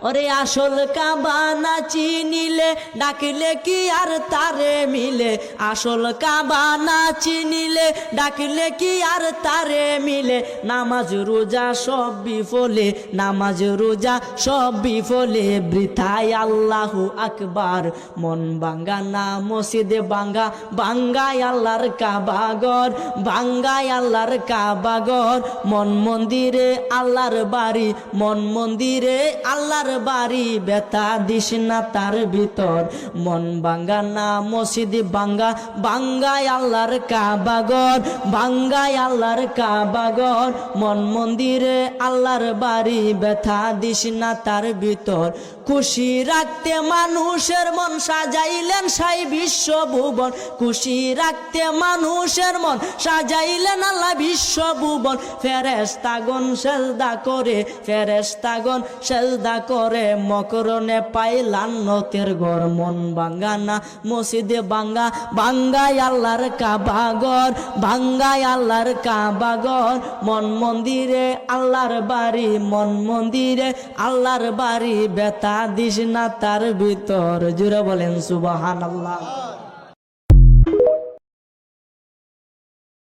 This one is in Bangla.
ওরে আসল কাবা না চিনিলে ডাকলে কি আর তারে মিলে, আসল কাবা না চিনিলে ডাকলে কি আর তারে মিলে। নামাজ রোজা সব বিফলে, নামাজ রোজা সব বিফলে, বৃথায় আল্লাহু আকবার। মন বাঙ্গা না মসজিদে বাঙ্গা, বাঙ্গায় আল্লাহর কাবাগর, বাঙ্গায় আল্লাহর কাবাগর। মন মন্দিরে আল্লাহর বাড়ি, মন মন্দিরে আল্লাহর বাড়ি, ব্যথা দিস না তার ভিতর। মন বাঙ্গা না মসজিদ বাঙ্গা, বাঙ্গায় আল্লাহর কাবাগর, বাঙ্গায় আল্লাহর কাবাগর। মন মন্দিরে আল্লাহর বাড়ি, ব্যথা দিস না তার ভিতর। খুশি রাখতে মানুষের মন সাজাইলেন সাই বিশ্বভুবন, খুশি রাখতে মানুষের মন সাজাইলেন আল্লাহ বিশ্বভুবন। ফেরেশতাগণ সেজদা করে, ফেরেশতাগণ সেজদা করে, মকরণে পাই লান্নতের ঘর। মন বাঙ্গা না মসজিদে বাঙ্গা, বাঙ্গায় আল্লাহর কাবাগর, বাঙ্গায় আল্লাহর কাবাগর। মন মন্দিরে আল্লাহর বাড়ি, মন মন্দিরে আল্লাহর বাড়ি, ব্যথা দিস না তার ভিতর। জুড়ে বলেন সুবহানাল্লাহ।